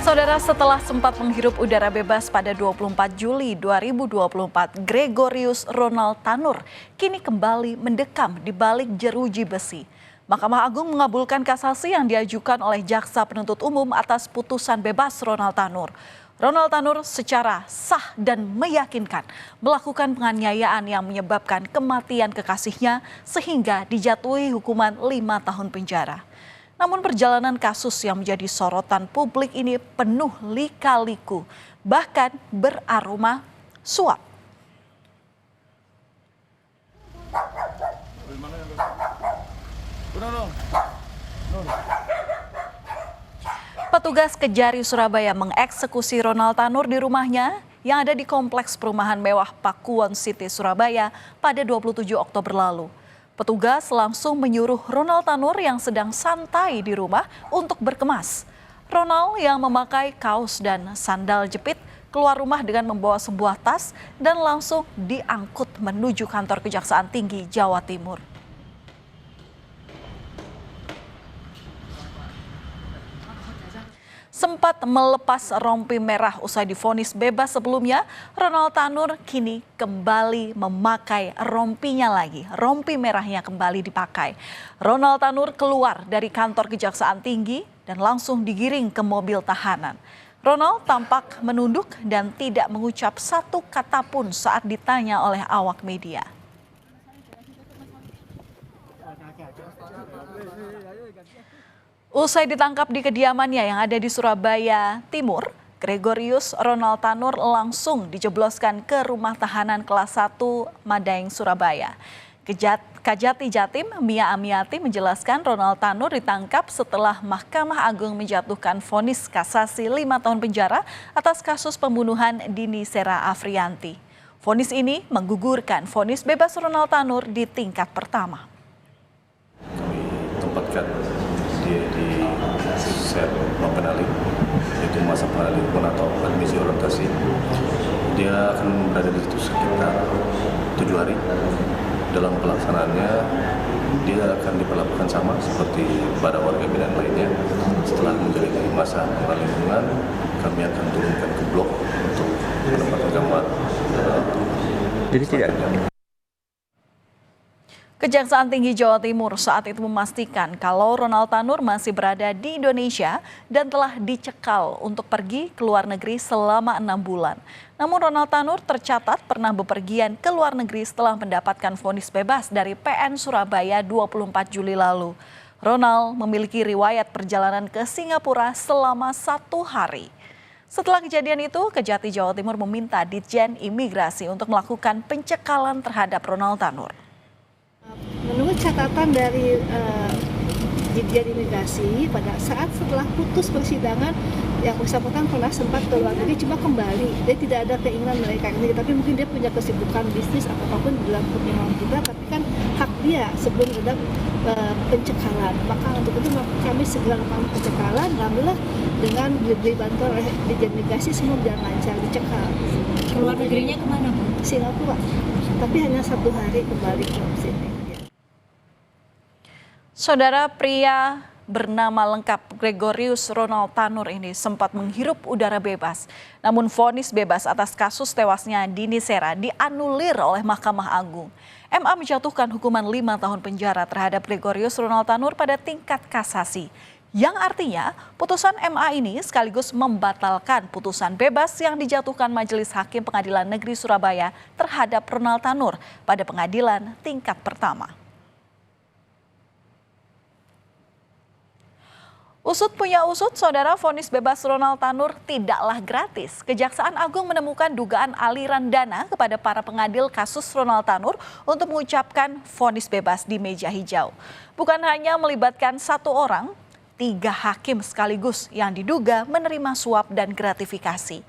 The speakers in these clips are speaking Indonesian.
Saudara, setelah sempat menghirup udara bebas pada 24 Juli 2024, Gregorius Ronald Tanur kini kembali mendekam di balik jeruji besi. Mahkamah Agung mengabulkan kasasi yang diajukan oleh Jaksa Penuntut Umum atas putusan bebas Ronald Tanur. Ronald Tanur secara sah dan meyakinkan melakukan penganiayaan yang menyebabkan kematian kekasihnya sehingga dijatuhi hukuman 5 tahun penjara. Namun perjalanan kasus yang menjadi sorotan publik ini penuh lika-liku, bahkan beraroma suap. Petugas Kejari Surabaya mengeksekusi Ronald Tanur di rumahnya yang ada di Kompleks Perumahan Mewah Pakuwon City, Surabaya pada 27 Oktober lalu. Petugas langsung menyuruh Ronald Tanur yang sedang santai di rumah untuk berkemas. Ronald yang memakai kaos dan sandal jepit keluar rumah dengan membawa sebuah tas dan langsung diangkut menuju kantor Kejaksaan Tinggi Jawa Timur. Sempat melepas rompi merah usai divonis bebas sebelumnya, Ronald Tanur kini kembali memakai rompinya lagi. Rompi merahnya kembali dipakai. Ronald Tanur keluar dari kantor Kejaksaan Tinggi dan langsung digiring ke mobil tahanan. Ronald tampak menunduk dan tidak mengucap satu kata pun saat ditanya oleh awak media. Usai ditangkap di kediamannya yang ada di Surabaya Timur, Gregorius Ronald Tanur langsung dijebloskan ke rumah tahanan kelas 1 Madaeng, Surabaya. Kajati Jatim Mia Amiati menjelaskan Ronald Tanur ditangkap setelah Mahkamah Agung menjatuhkan vonis kasasi 5 tahun penjara atas kasus pembunuhan Dini Sera Afrianti. Vonis ini menggugurkan vonis bebas Ronald Tanur di tingkat pertama. Kami tempatkan dia di sel pengenali, yaitu masa pengenali atau admisi orientasi. Dia akan berada di situ sekitar 7 hari. Dalam pelaksanaannya, dia akan diperlakukan sama seperti pada warga binaan lainnya. Setelah menjalani masa pengenalan lingkungan, kami akan turunkan ke blok untuk menempatkan kamar. Jadi tidak. Kejaksaan Tinggi Jawa Timur saat itu memastikan kalau Ronald Tanur masih berada di Indonesia dan telah dicekal untuk pergi ke luar negeri selama 6 bulan. Namun Ronald Tanur tercatat pernah bepergian ke luar negeri setelah mendapatkan vonis bebas dari PN Surabaya 24 Juli lalu. Ronald memiliki riwayat perjalanan ke Singapura selama 1 hari. Setelah kejadian itu, Kejati Jawa Timur meminta Ditjen Imigrasi untuk melakukan pencekalan terhadap Ronald Tanur. Menurut catatan dari Ditjen Imigrasi, pada saat setelah putus persidangan, yang bersangkutan pernah sempat ke luar negeri, cuma kembali. Dia tidak ada keinginan mereka ini, tapi mungkin dia punya kesibukan bisnis atau apapun di dalam pertimbangan kita. Tapi kan hak dia sebelum ada pencekalan. Maka untuk itu kami segera melakukan pencekalan. Alhamdulillah dengan diberi bantuan oleh Ditjen Imigrasi semua berjalan lancar, dicekal. Keluar negerinya kemana, Bu? Singapura, tapi hanya 1 hari kembali ke sini. Saudara, pria bernama lengkap Gregorius Ronald Tanur ini sempat menghirup udara bebas. Namun vonis bebas atas kasus tewasnya Dini Sera dianulir oleh Mahkamah Agung. MA menjatuhkan hukuman 5 tahun penjara terhadap Gregorius Ronald Tanur pada tingkat kasasi. Yang artinya putusan MA ini sekaligus membatalkan putusan bebas yang dijatuhkan Majelis Hakim Pengadilan Negeri Surabaya terhadap Ronald Tanur pada pengadilan tingkat pertama. Usut punya usut, saudara, vonis bebas Ronald Tanur tidaklah gratis. Kejaksaan Agung menemukan dugaan aliran dana kepada para pengadil kasus Ronald Tanur untuk mengucapkan vonis bebas di meja hijau. Bukan hanya melibatkan 1 orang, 3 hakim sekaligus yang diduga menerima suap dan gratifikasi.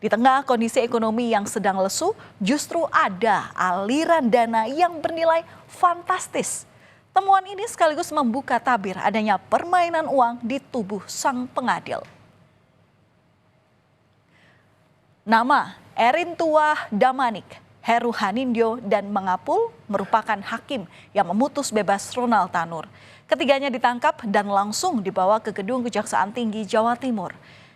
Di tengah kondisi ekonomi yang sedang lesu, justru ada aliran dana yang bernilai fantastis. Temuan ini sekaligus membuka tabir adanya permainan uang di tubuh sang pengadil. Nama Erin Tuah Damanik, Heru Hanindyo, dan Mangapul merupakan hakim yang memutus bebas Ronald Tanur. Ketiganya ditangkap dan langsung dibawa ke gedung Kejaksaan Tinggi Jawa Timur.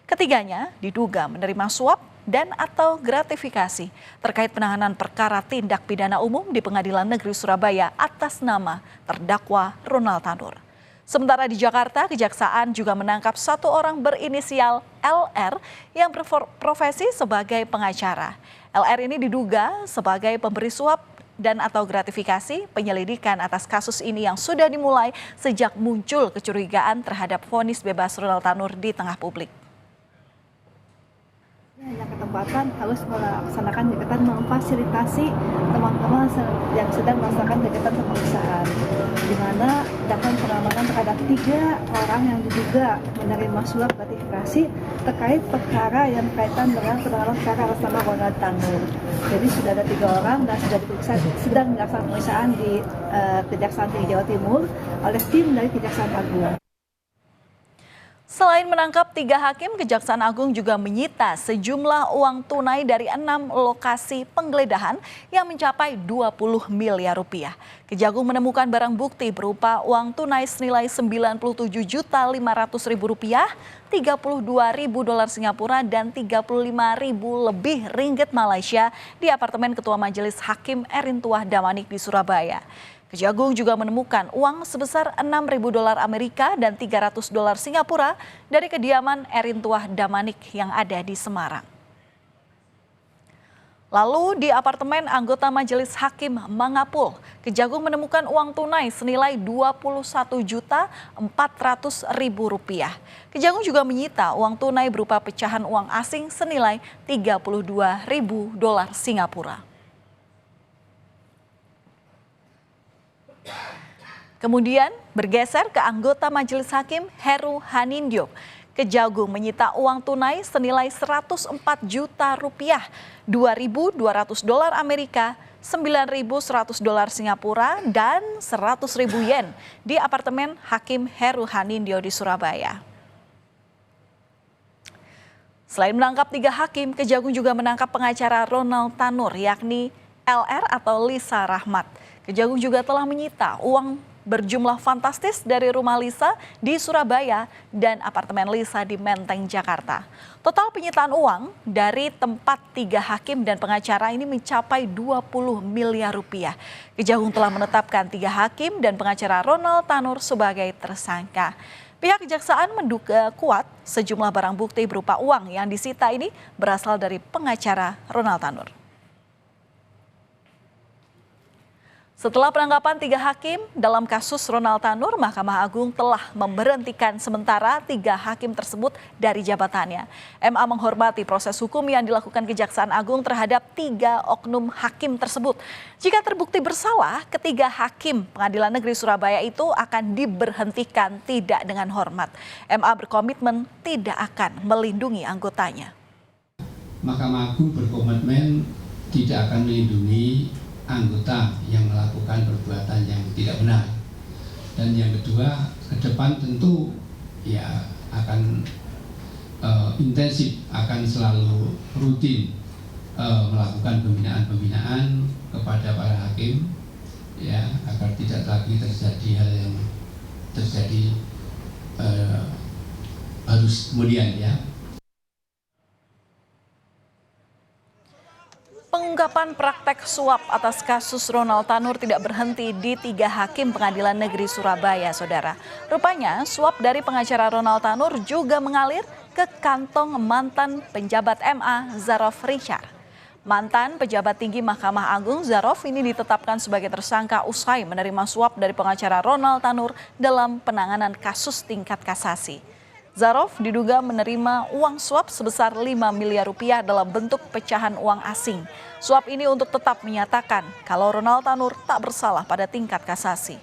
Ketiganya diduga menerima suap dan atau gratifikasi terkait penanganan perkara tindak pidana umum di Pengadilan Negeri Surabaya atas nama terdakwa Ronald Tanur. Sementara di Jakarta, Kejaksaan juga menangkap satu orang berinisial LR yang berprofesi sebagai pengacara. LR ini diduga sebagai pemberi suap dan atau gratifikasi penyelidikan atas kasus ini yang sudah dimulai sejak muncul kecurigaan terhadap vonis bebas Ronald Tanur di tengah publik. Hanya ketempatan harus melaksanakan kegiatan memfasilitasi teman-teman yang sedang melaksanakan kegiatan pemeriksaan, di mana dalam pengamanan terhadap 3 orang yang diduga menerima suap gratifikasi terkait perkara yang berkaitan dengan penanganan perkara atas nama Ronald Tanur. Jadi sudah ada 3 orang dan sudah diperiksa, sedang dilaksanakan pemeriksaan di Kejaksaan Tinggi Jawa Timur oleh tim dari Kejaksaan Agung. Selain menangkap 3 hakim, Kejaksaan Agung juga menyita sejumlah uang tunai dari 6 lokasi penggeledahan yang mencapai 20 miliar rupiah. Kejagung menemukan barang bukti berupa uang tunai senilai 97.500.000 rupiah, 32.000 dolar Singapura dan 35.000 lebih ringgit Malaysia di apartemen Ketua Majelis Hakim Erin Tuah Damanik di Surabaya. Kejagung juga menemukan uang sebesar 6.000 dolar Amerika dan 300 dolar Singapura dari kediaman Erin Tuah Damanik yang ada di Semarang. Lalu di apartemen anggota Majelis Hakim Mangapul, Kejagung menemukan uang tunai senilai 21.400.000 rupiah. Kejagung juga menyita uang tunai berupa pecahan uang asing senilai 32.000 dolar Singapura. Kemudian bergeser ke anggota Majelis Hakim Heru Hanindyo. Kejagung menyita uang tunai senilai 104 juta rupiah, 2.200 dolar Amerika, 9.100 dolar Singapura, dan 100.000 yen di apartemen Hakim Heru Hanindyo di Surabaya. Selain menangkap 3 hakim, Kejagung juga menangkap pengacara Ronald Tanur, yakni LR atau Lisa Rahmat. Kejagung juga telah menyita uang berjumlah fantastis dari rumah Lisa di Surabaya dan apartemen Lisa di Menteng, Jakarta. Total penyitaan uang dari tempat 3 hakim dan pengacara ini mencapai 20 miliar rupiah. Kejagung telah menetapkan 3 hakim dan pengacara Ronald Tanur sebagai tersangka. Pihak Kejaksaan menduga kuat sejumlah barang bukti berupa uang yang disita ini berasal dari pengacara Ronald Tanur. Setelah penangkapan 3 hakim dalam kasus Ronald Tanur, Mahkamah Agung telah memberhentikan sementara 3 hakim tersebut dari jabatannya. MA menghormati proses hukum yang dilakukan Kejaksaan Agung terhadap 3 oknum hakim tersebut. Jika terbukti bersalah, ketiga hakim Pengadilan Negeri Surabaya itu akan diberhentikan tidak dengan hormat. MA berkomitmen tidak akan melindungi anggotanya. Mahkamah Agung berkomitmen tidak akan melindungi anggota yang melakukan perbuatan yang tidak benar. Dan yang kedua, ke depan tentu ya akan intensif, akan selalu rutin melakukan pembinaan kepada para hakim ya, agar tidak lagi terjadi hal yang terjadi harus kemudian ya. Pengungkapan praktek suap atas kasus Ronald Tanur tidak berhenti di 3 hakim Pengadilan Negeri Surabaya, saudara. Rupanya suap dari pengacara Ronald Tanur juga mengalir ke kantong mantan penjabat MA Zarof Richard. Mantan pejabat tinggi Mahkamah Agung Zarof ini ditetapkan sebagai tersangka usai menerima suap dari pengacara Ronald Tanur dalam penanganan kasus tingkat kasasi. Zarof diduga menerima uang suap sebesar 5 miliar rupiah dalam bentuk pecahan uang asing. Suap ini untuk tetap menyatakan kalau Ronald Tanur tak bersalah pada tingkat kasasi.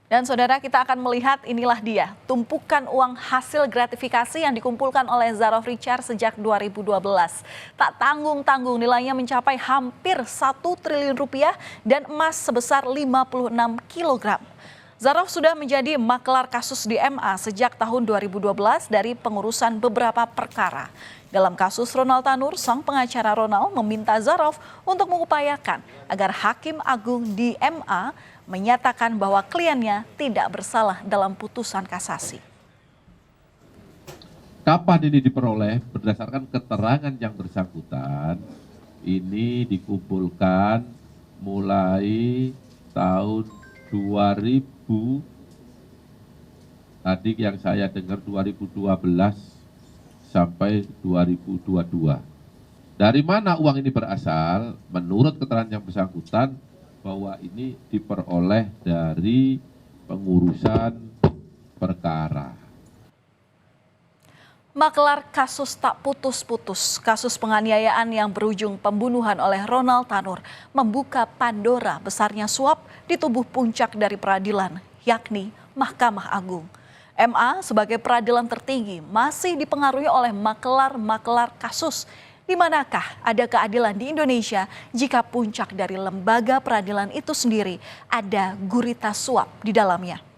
Dan saudara, kita akan melihat inilah dia, tumpukan uang hasil gratifikasi yang dikumpulkan oleh Zarof Richard sejak 2012. Tak tanggung-tanggung, nilainya mencapai hampir 1 triliun rupiah dan emas sebesar 56 kilogram. Zarof sudah menjadi maklar kasus di MA sejak tahun 2012 dari pengurusan beberapa perkara. Dalam kasus Ronald Tanur, sang pengacara Ronald meminta Zarof untuk mengupayakan agar Hakim Agung di MA menyatakan bahwa kliennya tidak bersalah dalam putusan kasasi. Kapan ini diperoleh? Berdasarkan keterangan yang bersangkutan, ini dikumpulkan mulai tahun 2000, tadi yang saya dengar 2012 sampai 2022. Dari mana uang ini berasal? Menurut keterangan yang bersangkutan, bahwa ini diperoleh dari pengurusan perkara. Maklar kasus tak putus-putus, kasus penganiayaan yang berujung pembunuhan oleh Ronald Tanur membuka Pandora besarnya suap di tubuh puncak dari peradilan, yakni Mahkamah Agung. MA sebagai peradilan tertinggi masih dipengaruhi oleh maklar-maklar kasus. Di manakah ada keadilan di Indonesia jika puncak dari lembaga peradilan itu sendiri ada gurita suap di dalamnya?